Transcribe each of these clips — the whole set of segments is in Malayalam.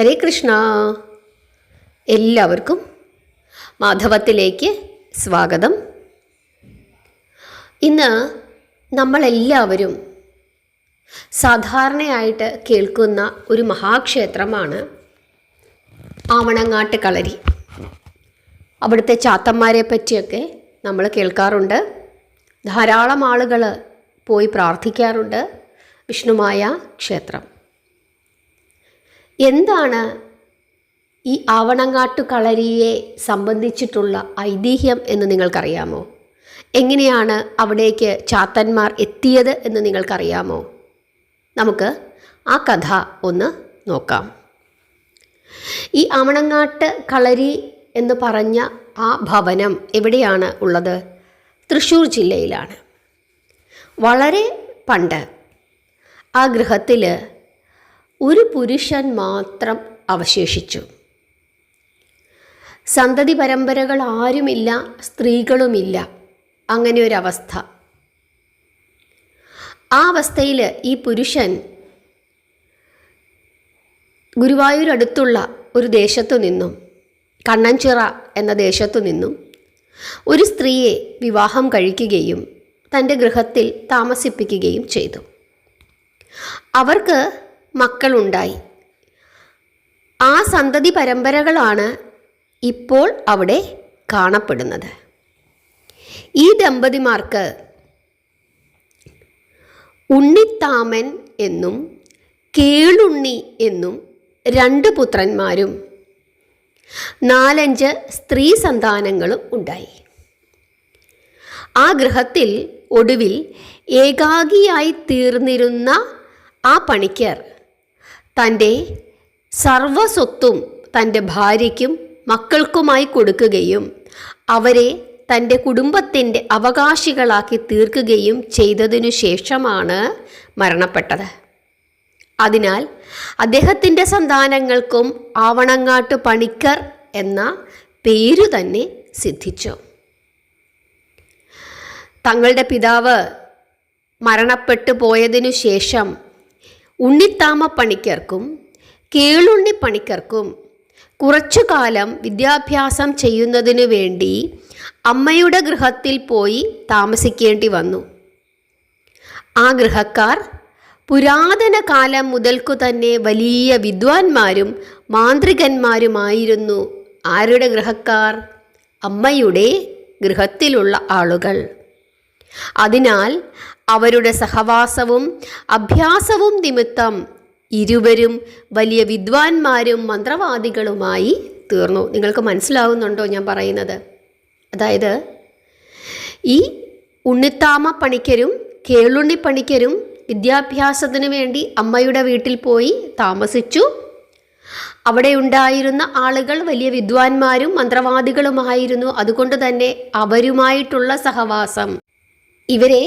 ഹരേ കൃഷ്ണ. എല്ലാവർക്കും മാധവത്തിലേക്ക് സ്വാഗതം. ഇന്ന് നമ്മളെല്ലാവരും സാധാരണയായിട്ട് കേൾക്കുന്ന ഒരു മഹാക്ഷേത്രമാണ് ആവണങ്ങാട്ട് കളരി. അവിടുത്തെ ചാത്തന്മാരെ പറ്റിയൊക്കെ നമ്മൾ കേൾക്കാറുണ്ട്. ധാരാളം ആളുകൾ പോയി പ്രാർത്ഥിക്കാറുണ്ട്. വിഷ്ണുമായ ക്ഷേത്രം. എന്താണ് ഈ ആവണങ്ങാട്ടു കളരിയെ സംബന്ധിച്ചിട്ടുള്ള ഐതിഹ്യം എന്ന് നിങ്ങൾക്കറിയാമോ? എങ്ങനെയാണ് അവിടേക്ക് ചാത്തന്മാർ എത്തിയത് എന്ന് നിങ്ങൾക്കറിയാമോ? നമുക്ക് ആ കഥ ഒന്ന് നോക്കാം. ഈ ആവണങ്ങാട്ട് കളരി എന്ന് പറഞ്ഞ ആ ഭവനം എവിടെയാണ് ഉള്ളത്? തൃശ്ശൂർ ജില്ലയിലാണ്. വളരെ പണ്ട് ആ ഗൃഹത്തിൽ ഒരു പുരുഷൻ മാത്രം അവശേഷിച്ചു. സന്തതി പരമ്പരകൾ ആരുമില്ല, സ്ത്രീകളുമില്ല. അങ്ങനെ ഒരവസ്ഥ. ആ അവസ്ഥയിൽ ഈ പുരുഷൻ ഗുരുവായൂരടുത്തുള്ള ഒരു ദേശത്തു നിന്നും, കണ്ണഞ്ചിറ എന്ന ദേശത്തു നിന്നും ഒരു സ്ത്രീയെ വിവാഹം കഴിക്കുകയും തൻ്റെ ഗൃഹത്തിൽ താമസിപ്പിക്കുകയും ചെയ്തു. അവർക്ക് മക്കളുണ്ടായി. ആ സന്തതി പരമ്പരകളാണ് ഇപ്പോൾ അവിടെ കാണപ്പെടുന്നത്. ഈ ദമ്പതിമാർക്ക് ഉണ്ണിത്താമൻ എന്നും കേളുണ്ണി എന്നും 2 പുത്രന്മാരും 4-5 സ്ത്രീ സന്താനങ്ങളും ഉണ്ടായി. ആ ഗൃഹത്തിൽ ഒടുവിൽ ഏകാഗിയായി തീർന്നിരുന്ന ആ പണിക്കർ തൻ്റെ സർവസ്വത്തും തൻ്റെ ഭാര്യയ്ക്കും മക്കൾക്കുമായി കൊടുക്കുകയും അവരെ തൻ്റെ കുടുംബത്തിൻ്റെ അവകാശികളാക്കി തീർക്കുകയും ചെയ്തതിനു ശേഷമാണ് മരണപ്പെട്ടത്. അതിനാൽ അദ്ദേഹത്തിൻ്റെ സന്താനങ്ങൾക്കും ആവണങ്ങാട്ട് പണിക്കർ എന്ന പേരു തന്നെ സിദ്ധിച്ചു. തങ്ങളുടെ പിതാവ് മരണപ്പെട്ടു പോയതിനു ശേഷം ഉണ്ണിത്താമ പണിക്കർക്കും കേളുണ്ണി പണിക്കർക്കും കുറച്ചു കാലം വിദ്യാഭ്യാസം ചെയ്യുന്നതിനു വേണ്ടി അമ്മയുടെ ഗൃഹത്തിൽ പോയി താമസിക്കേണ്ടി വന്നു. ആ ഗൃഹക്കാർ പുരാതന കാലം മുതൽക്കു തന്നെ വലിയ വിദ്വാൻമാരും മാന്ത്രികന്മാരുമായിരുന്നു. ആരുടെ ഗൃഹക്കാർ? അമ്മയുടെ ഗൃഹത്തിലുള്ള ആളുകൾ. അതിനാൽ അവരുടെ സഹവാസവും അഭ്യാസവും നിമിത്തം ഇരുവരും വലിയ വിദ്വാൻമാരും മന്ത്രവാദികളുമായി തീർന്നു. നിങ്ങൾക്ക് മനസ്സിലാവുന്നുണ്ടോ ഞാൻ പറയുന്നത്? അതായത് ഈ ഉണ്ണിത്താമ പണിക്കരും കേളുണ്ണി പണിക്കരും വിദ്യാഭ്യാസത്തിന് വേണ്ടി അമ്മയുടെ വീട്ടിൽ പോയി താമസിച്ചു. അവിടെ ഉണ്ടായിരുന്ന ആളുകൾ വലിയ വിദ്വാൻമാരും മന്ത്രവാദികളുമായിരുന്നു. അതുകൊണ്ട് തന്നെ അവരുമായിട്ടുള്ള സഹവാസം ഇവരെ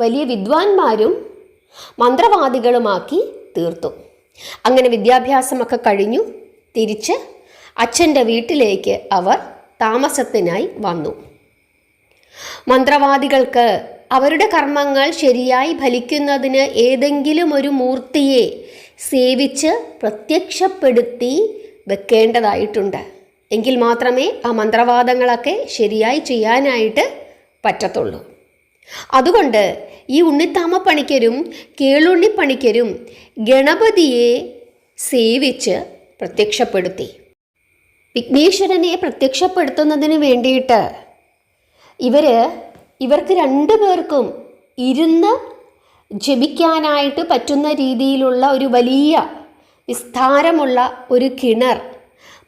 വലിയ വിദ്വാൻമാരും മന്ത്രവാദികളുമാക്കി തീർത്തു. അങ്ങനെ വിദ്യാഭ്യാസമൊക്കെ കഴിഞ്ഞു തിരിച്ച് അച്ഛൻ്റെ വീട്ടിലേക്ക് അവർ താമസത്തിനായി വന്നു. മന്ത്രവാദികൾക്ക് അവരുടെ കർമ്മങ്ങൾ ശരിയായി ഫലിക്കുന്നതിന് ഏതെങ്കിലും ഒരു മൂർത്തിയെ സേവിച്ച് പ്രത്യക്ഷപ്പെടുത്തി വെക്കേണ്ടതായിട്ടുണ്ട്. എങ്കിൽ മാത്രമേ ആ മന്ത്രവാദങ്ങളൊക്കെ ശരിയായി ചെയ്യാനായിട്ട് പറ്റത്തുള്ളൂ. അതുകൊണ്ട് ഈ ഉണ്ണിത്താമ പണിക്കരും കേളുണ്ണി പണിക്കരും ഗണപതിയെ സേവിച്ച് പ്രത്യക്ഷപ്പെടുത്തി. വിഘ്നേശ്വരനെ പ്രത്യക്ഷപ്പെടുത്തുന്നതിന് വേണ്ടിയിട്ട് ഇവർക്ക് 2 പേർക്കും ഇരുന്ന് ജപിക്കാനായിട്ട് പറ്റുന്ന രീതിയിലുള്ള ഒരു വലിയ വിസ്താരമുള്ള ഒരു കിണർ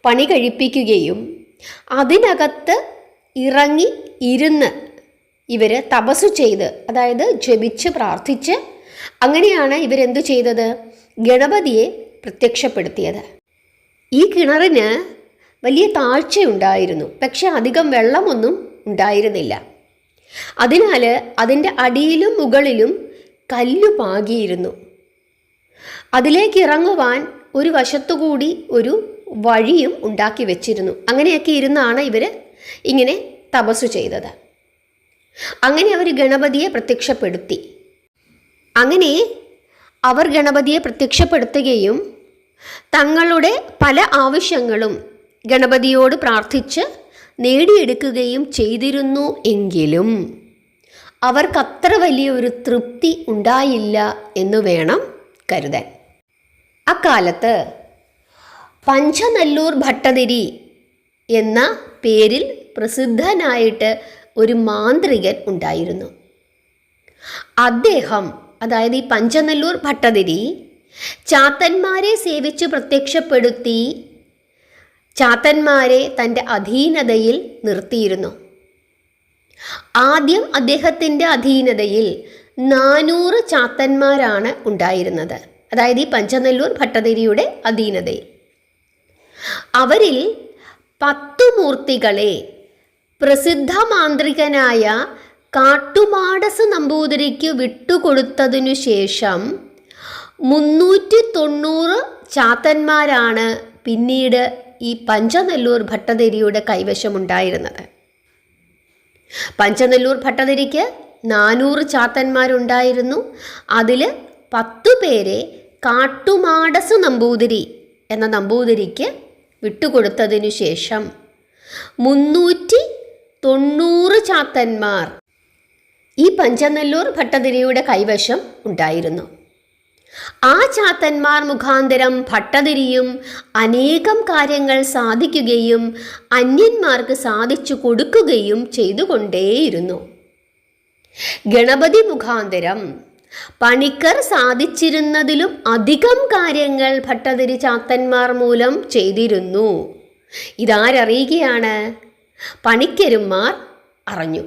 പണി കഴിപ്പിക്കുകയും അതിനകത്ത് ഇറങ്ങി ഇരുന്ന് ഇവർ തപസ്സു ചെയ്ത്, അതായത് ജപിച്ച് പ്രാർത്ഥിച്ച്, അങ്ങനെയാണ് ഇവരെന്തു ചെയ്തത്? ഗണപതിയെ പ്രത്യക്ഷപ്പെടുത്തിയത്. ഈ കിണറിന് വലിയ താഴ്ചയുണ്ടായിരുന്നു, പക്ഷെ അധികം വെള്ളമൊന്നും ഉണ്ടായിരുന്നില്ല. അതിനാൽ അതിൻ്റെ അടിയിലും മുകളിലും കല്ലു പാകിയിരുന്നു. അതിലേക്ക് ഇറങ്ങുവാൻ ഒരു വശത്തുകൂടി ഒരു വഴിയും ഉണ്ടാക്കി വെച്ചിരുന്നു. അങ്ങനെയൊക്കെ ഇരുന്നാണ് ഇവർ ഇങ്ങനെ തപസ്സു ചെയ്തത്. അങ്ങനെ അവർ ഗണപതിയെ പ്രത്യക്ഷപ്പെടുത്തി. അങ്ങനെ അവർ ഗണപതിയെ പ്രത്യക്ഷപ്പെടുത്തുകയും തങ്ങളുടെ പല ആവശ്യങ്ങളും ഗണപതിയോട് പ്രാർത്ഥിച്ച് നേടിയെടുക്കുകയും ചെയ്തിരുന്നു എങ്കിലും അവർക്കത്ര വലിയൊരു തൃപ്തി ഉണ്ടായില്ല എന്ന് വേണം കരുതാൻ. അക്കാലത്ത് പഞ്ചനല്ലൂർ ഭട്ടതിരി എന്ന പേരിൽ പ്രസിദ്ധനായിട്ട് ഒരു മാന്ത്രികൻ ഉണ്ടായിരുന്നു. അദ്ദേഹം, അതായത് ഈ പഞ്ചനല്ലൂർ ഭട്ടതിരി, ചാത്തന്മാരെ സേവിച്ച് പ്രത്യക്ഷപ്പെടുത്തി ചാത്തന്മാരെ തൻ്റെ അധീനതയിൽ നിർത്തിയിരുന്നു. ആദ്യം അദ്ദേഹത്തിൻ്റെ അധീനതയിൽ 400 ചാത്തന്മാരാണ് ഉണ്ടായിരുന്നത്. അതായത് ഈ പഞ്ചനല്ലൂർ ഭട്ടതിരിയുടെ അധീനതയിൽ. അവരിൽ 10 മൂർത്തികളെ പ്രസിദ്ധ മാന്ത്രികനായ കാട്ടുമാടസ് നമ്പൂതിരിക്ക് വിട്ടുകൊടുത്തതിനു ശേഷം 390 ചാത്തന്മാരാണ് പിന്നീട് ഈ പഞ്ചനല്ലൂർ ഭട്ടതിരിയുടെ കൈവശമുണ്ടായിരുന്നത്. പഞ്ചനല്ലൂർ ഭട്ടതിരിക്ക് 400 ചാത്തന്മാരുണ്ടായിരുന്നു. അതിൽ 10 പേരെ കാട്ടുമാടസ് നമ്പൂതിരി എന്ന നമ്പൂതിരിക്ക് വിട്ടുകൊടുത്തതിനു ശേഷം 390 ചാത്തന്മാർ ഈ പഞ്ചനല്ലൂർ ഭട്ടതിരിയുടെ കൈവശം ഉണ്ടായിരുന്നു. ആ ചാത്തന്മാർ മുഖാന്തരം ഭട്ടതിരിയും അനേകം കാര്യങ്ങൾ സാധിക്കുകയും അന്യന്മാർക്ക് സാധിച്ചു കൊടുക്കുകയും ചെയ്തുകൊണ്ടേയിരുന്നു. ഗണപതി മുഖാന്തരം പണിക്കർ സാധിച്ചിരുന്നതിലും അധികം കാര്യങ്ങൾ ഭട്ടതിരി ചാത്തന്മാർ മൂലം ചെയ്തിരുന്നു. ഇതാരറിയുകയാണ്? പണിക്കരുമാർ അറിഞ്ഞു.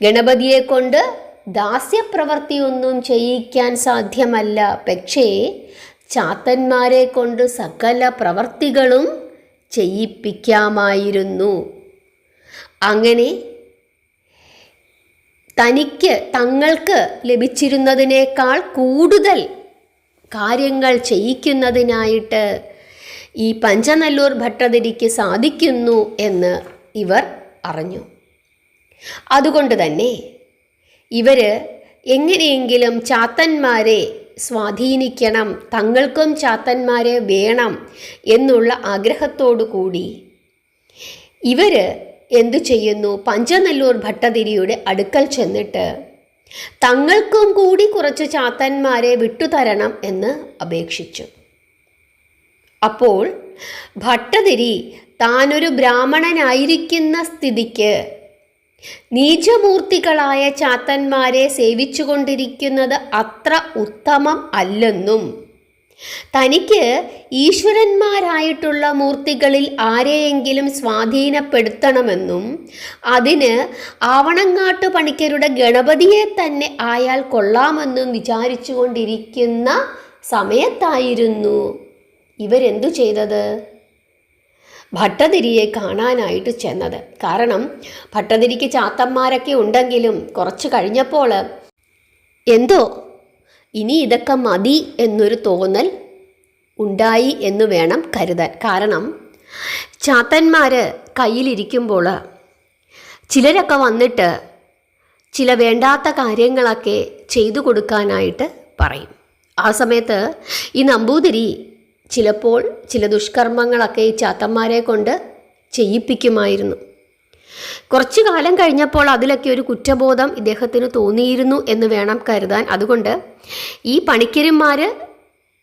ഗണപതിയെ കൊണ്ട് ദാസ്യപ്രവൃത്തിയൊന്നും ചെയ്യിക്കാൻ സാധ്യമല്ല. പക്ഷേ ചാത്തന്മാരെ കൊണ്ട് സകല പ്രവർത്തികളും ചെയ്യിപ്പിക്കാമായിരുന്നു. അങ്ങനെ തങ്ങൾക്ക് ലഭിച്ചിരുന്നതിനേക്കാൾ കൂടുതൽ കാര്യങ്ങൾ ചെയ്യിക്കുന്നതിനായിട്ട് ഈ പഞ്ചനല്ലൂർ ഭട്ടതിരിക്ക് സാധിക്കുന്നു എന്ന് ഇവർ അറിഞ്ഞു. അതുകൊണ്ട് തന്നെ ഇവർ എങ്ങനെയെങ്കിലും ചാത്തന്മാരെ സ്വാധീനിക്കണം, തങ്ങൾക്കും ചാത്തന്മാരെ വേണം എന്നുള്ള ആഗ്രഹത്തോടു കൂടി ഇവർ എന്തു ചെയ്യുന്നു? പഞ്ചനല്ലൂർ ഭട്ടതിരിയുടെ അടുക്കൽ ചെന്നിട്ട് തങ്ങൾക്കും കൂടി കുറച്ച് ചാത്തന്മാരെ വിട്ടുതരണം എന്ന് അപേക്ഷിച്ചു. അപ്പോൾ ഭട്ടതിരി താനൊരു ബ്രാഹ്മണനായിരിക്കുന്ന സ്ഥിതിക്ക് നീചമൂർത്തികളായ ചാത്തന്മാരെ സേവിച്ചുകൊണ്ടിരിക്കുന്നത് അത്ര ഉത്തമം അല്ലെന്നും തനിക്ക് ഈശ്വരന്മാരായിട്ടുള്ള മൂർത്തികളിൽ ആരെയെങ്കിലും സ്വാധീനപ്പെടുത്തണമെന്നും അതിന് ആവണങ്ങാട്ട് പണിക്കരുടെ ഗണപതിയെ തന്നെ ആയാൽ കൊള്ളാമെന്നും വിചാരിച്ചു കൊണ്ടിരിക്കുന്ന സമയത്തായിരുന്നു ഇവരെന്തു ചെയ്തത്? ഭട്ടതിരിയെ കാണാനായിട്ട് ചെന്നത്. കാരണം ഭട്ടതിരിക്ക് ചാത്തന്മാരൊക്കെ ഉണ്ടെങ്കിലും കുറച്ച് കഴിഞ്ഞപ്പോൾ എന്തോ ഇനി ഇതൊക്കെ മതി എന്നൊരു തോന്നൽ ഉണ്ടായി എന്ന് വേണം കരുതാൻ. കാരണം ചാത്തന്മാർ കയ്യിലിരിക്കുമ്പോൾ ചിലരൊക്കെ വന്നിട്ട് ചില വേണ്ടാത്ത കാര്യങ്ങളൊക്കെ ചെയ്തു കൊടുക്കാനായിട്ട് പറയും. ആ സമയത്ത് ഈ നമ്പൂതിരി ചിലപ്പോൾ ചില ദുഷ്കർമ്മങ്ങളൊക്കെ ഈ ചാത്തന്മാരെ കൊണ്ട് ചെയ്യിപ്പിക്കുമായിരുന്നു. കുറച്ചു കാലം കഴിഞ്ഞപ്പോൾ അതിലൊക്കെ ഒരു കുറ്റബോധം ഇദ്ദേഹത്തിന് തോന്നിയിരുന്നു എന്ന് വേണം കരുതാൻ. അതുകൊണ്ട് ഈ പണിക്കരന്മാർ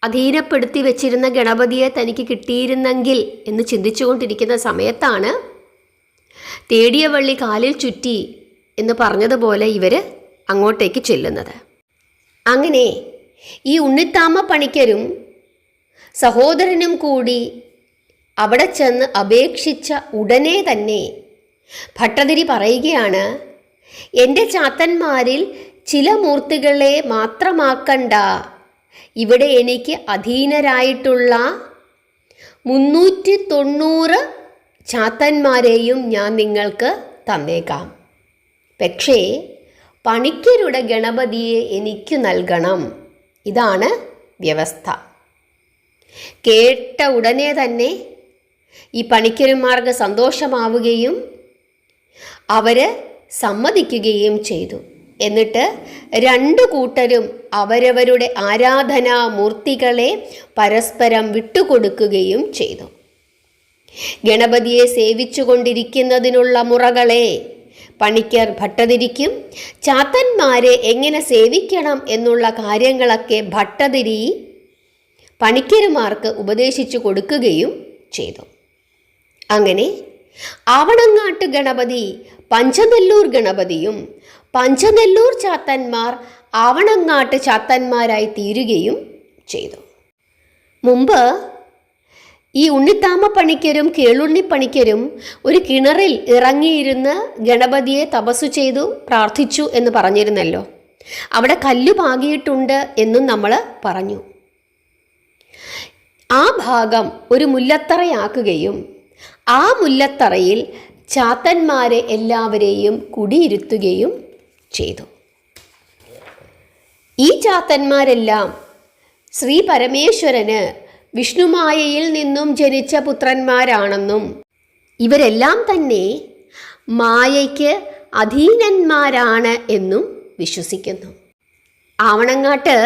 അധീനപ്പെടുത്തി വെച്ചിരുന്ന ഗണപതിയെ തനിക്ക് കിട്ടിയിരുന്നെങ്കിൽ എന്ന് ചിന്തിച്ചുകൊണ്ടിരിക്കുന്ന സമയത്താണ് തേടിയ വള്ളി കാലിൽ ചുറ്റി എന്ന് പറഞ്ഞതുപോലെ ഇവർ അങ്ങോട്ടേക്ക് ചെല്ലുന്നത്. അങ്ങനെ ഈ ഉണ്ണിത്താമ പണിക്കരും സഹോദരനും കൂടി അവിടെ ചെന്ന് അപേക്ഷിച്ച ഉടനെ തന്നെ ഭട്ടതിരി പറയുകയാണ്, എൻ്റെ ചാത്തന്മാരിൽ ചില മൂർത്തികളെ മാത്രമാക്കണ്ട, ഇവിടെ എനിക്ക് അധീനരായിട്ടുള്ള 390 ചാത്തന്മാരെയും ഞാൻ നിങ്ങൾക്ക് തന്നേക്കാം. പക്ഷേ പണിക്കരുടെ ഗണപതിയെ എനിക്ക് നൽകണം. ഇതാണ് വ്യവസ്ഥ. കേട്ട ഉടനെ തന്നെ ഈ പണിക്കരുമാർക്ക് സന്തോഷമാവുകയും അവർ സമ്മതിക്കുകയും ചെയ്തു. എന്നിട്ട് രണ്ടു കൂട്ടരും അവരവരുടെ ആരാധനാമൂർത്തികളെ പരസ്പരം വിട്ടുകൊടുക്കുകയും ചെയ്തു. ഗണപതിയെ സേവിച്ചുകൊണ്ടിരിക്കുന്നതിനുള്ള മുറകളെ പണിക്കർ ഭട്ടതിരിക്കും, ചാത്തന്മാരെ എങ്ങനെ സേവിക്കണം എന്നുള്ള കാര്യങ്ങളൊക്കെ ഭട്ടതിരി പണിക്കരുമാർക്ക് ഉപദേശിച്ചു കൊടുക്കുകയും ചെയ്തു. അങ്ങനെ ആവണങ്ങാട്ട് ഗണപതി പഞ്ചനെല്ലൂർ ഗണപതിയും പഞ്ചനെല്ലൂർ ചാത്തന്മാർ ആവണങ്ങാട്ട് ചാത്തന്മാരായി തീരുകയും ചെയ്തു. മുമ്പ് ഈ ഉണ്ണിത്താമ പണിക്കരും കേളുണ്ണി പണിക്കരും ഒരു കിണറിൽ ഇറങ്ങിയിരുന്ന് ഗണപതിയെ തപസ്സു ചെയ്തു പ്രാർത്ഥിച്ചു എന്ന് പറഞ്ഞിരുന്നല്ലോ. അവിടെ കല്ലു പാകിയിട്ടുണ്ട് എന്നും നമ്മൾ പറഞ്ഞു. ആ ഭാഗം ഒരു മുല്ലത്തറയാക്കുകയും ആ മുല്ലത്തറയിൽ ചാത്തന്മാരെ എല്ലാവരെയും കുടിയിരുത്തുകയും ചെയ്തു. ഈ ചാത്തന്മാരെല്ലാം ശ്രീ പരമേശ്വരന് വിഷ്ണുമായയിൽ നിന്നും ജനിച്ച പുത്രന്മാരാണെന്നും ഇവരെല്ലാം തന്നെ മായയ്ക്ക് അധീനന്മാരാണ് എന്നും വിശ്വസിക്കുന്നു. ആവണങ്ങാട്ട്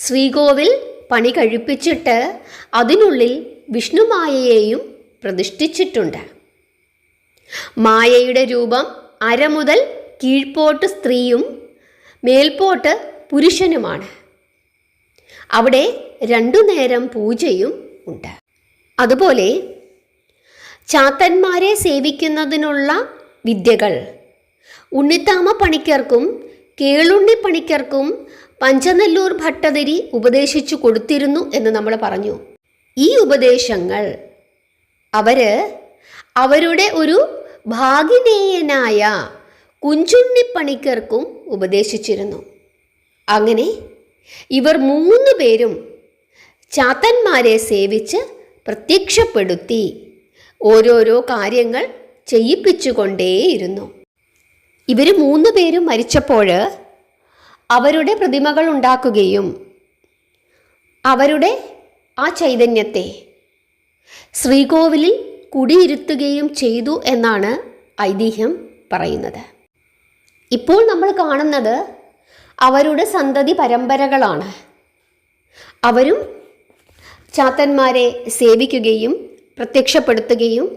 ശ്രീകോവിൽ പണി കഴിപ്പിച്ചിട്ട് അതിനുള്ളിൽ വിഷ്ണുമായയെയും പ്രതിഷ്ഠിച്ചിട്ടുണ്ട്. മായയുടെ രൂപം അര മുതൽ കീഴ്പോട്ട് സ്ത്രീയും മേൽപോട്ട് പുരുഷനുമാണ്. അവിടെ രണ്ടു നേരം പൂജയും ഉണ്ട്. അതുപോലെ ചാത്തന്മാരെ സേവിക്കുന്നതിനുള്ള വിദ്യകൾ ഉണ്ണിത്താമ പണിക്കർക്കും കേളുണ്ണി പണിക്കർക്കും പഞ്ചനെല്ലൂർ ഭട്ടതിരി ഉപദേശിച്ചു കൊടുത്തിരുന്നു എന്ന് നമ്മൾ പറഞ്ഞു. ഈ ഉപദേശങ്ങൾ അവരുടെ ഒരു ഭാഗിനേയനായ കുഞ്ചുണ്ണി പണിക്കർക്കും ഉപദേശിച്ചിരുന്നു. അങ്ങനെ ഇവർ 3 പേരും ചാത്തന്മാരെ സേവിച്ച് പ്രത്യക്ഷപ്പെടുത്തി ഓരോരോ കാര്യങ്ങൾ ചെയ്യിപ്പിച്ചുകൊണ്ടേയിരുന്നു. ഇവർ 3 പേരും മരിച്ചപ്പോൾ അവരുടെ പ്രതിമകൾ ഉണ്ടാക്കുകയും അവരുടെ ആ ചൈതന്യത്തെ ശ്രീകോവിലിൽ കുടിയിരുത്തുകയും ചെയ്തു എന്നാണ് ഐതിഹ്യം പറയുന്നത്. ഇപ്പോൾ നമ്മൾ കാണുന്നത് അവരുടെ സന്തതി പരമ്പരകളാണ്. അവരും ചാത്തന്മാരെ സേവിക്കുകയും പ്രത്യക്ഷപ്പെടുത്തുകയും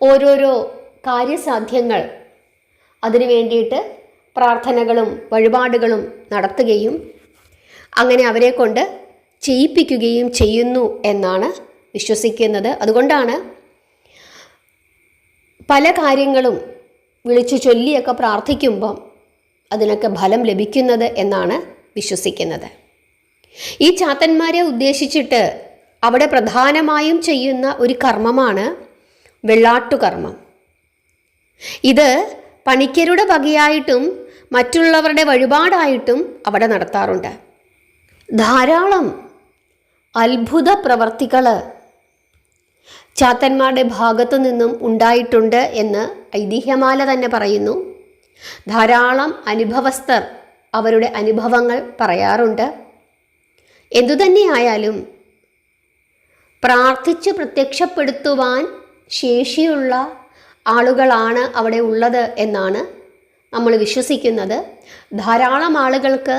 ഓരോരോ കാര്യസാധ്യങ്ങൾ അതിനു വേണ്ടിയിട്ട് പ്രാർത്ഥനകളും വഴിപാടുകളും നടത്തുകയും അങ്ങനെ അവരെ കൊണ്ട് ചെയ്യിപ്പിക്കുകയും ചെയ്യുന്നു എന്നാണ് വിശ്വസിക്കുന്നത്. അതുകൊണ്ടാണ് പല കാര്യങ്ങളും വിളിച്ചു ചൊല്ലിയൊക്കെ പ്രാർത്ഥിക്കുമ്പം അതിനൊക്കെ ഫലം ലഭിക്കുന്നത് എന്നാണ് വിശ്വസിക്കുന്നത്. ഈ ചാത്തന്മാരെ ഉദ്ദേശിച്ചിട്ട് അവിടെ പ്രധാനമായും ചെയ്യുന്ന ഒരു കർമ്മമാണ് വെള്ളാട്ടുകർമ്മം. ഇത് പണിക്കരുടെ വകയായിട്ടും മറ്റുള്ളവരുടെ വഴിപാടായിട്ടും അവിടെ നടത്താറുണ്ട്. ധാരാളം അത്ഭുത പ്രവർത്തികൾ ചാത്തന്മാരുടെ ഭാഗത്തു നിന്നും ഉണ്ടായിട്ടുണ്ട് എന്ന് ഐതിഹ്യമാല തന്നെ പറയുന്നു. ധാരാളം അനുഭവസ്ഥർ അവരുടെ അനുഭവങ്ങൾ പറയാറുണ്ട്. എന്തുതന്നെയായാലും പ്രാർത്ഥിച്ച് പ്രത്യക്ഷപ്പെടുത്തുവാൻ ശേഷിയുള്ള ആളുകളാണ് അവിടെ ഉള്ളത് എന്നാണ് നമ്മൾ വിശ്വസിക്കുന്നത്. ധാരാളം ആളുകൾക്ക്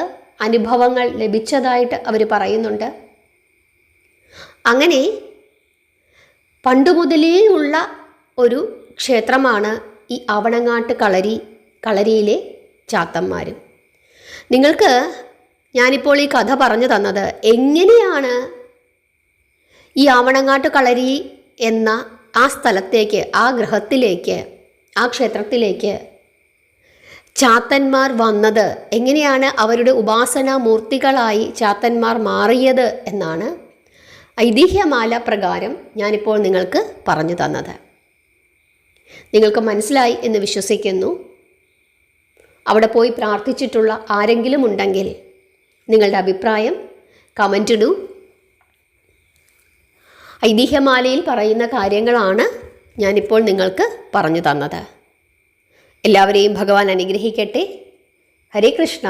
അനുഭവങ്ങൾ ലഭിച്ചതായിട്ട് അവർ പറയുന്നുണ്ട്. അങ്ങനെ പണ്ടുമുതലേ ഉള്ള ഒരു ക്ഷേത്രമാണ് ഈ ആവണങ്ങാട്ട് കളരിയിലെ ചാത്തന്മാരും. നിങ്ങൾക്ക് ഞാനിപ്പോൾ ഈ കഥ പറഞ്ഞു തന്നത് എങ്ങനെയാണ് ഈ ആവണങ്ങാട്ട് കളരി എന്ന ആ സ്ഥലത്തേക്ക്, ആ ഗൃഹത്തിലേക്ക്, ആ ക്ഷേത്രത്തിലേക്ക് ചാത്തന്മാർ വന്നത്, എങ്ങനെയാണ് അവരുടെ ഉപാസനാ മൂർത്തികളായി ചാത്തന്മാർ മാറിയത് എന്നാണ് ഐതിഹ്യമാല പ്രകാരം ഞാനിപ്പോൾ നിങ്ങൾക്ക് പറഞ്ഞു തന്നത്. നിങ്ങൾക്ക് മനസ്സിലായി എന്ന് വിശ്വസിക്കുന്നു. അവിടെ പോയി പ്രാർത്ഥിച്ചിട്ടുള്ള ആരെങ്കിലും ഉണ്ടെങ്കിൽ നിങ്ങളുടെ അഭിപ്രായം കമൻ്റ് ഇടൂ. ഐതിഹ്യമാലയിൽ പറയുന്ന കാര്യങ്ങളാണ് ഞാനിപ്പോൾ നിങ്ങൾക്ക് പറഞ്ഞു തന്നത്. എല്ലാവരെയും ഭഗവാൻ അനുഗ്രഹിക്കട്ടെ. ഹരേ കൃഷ്ണ.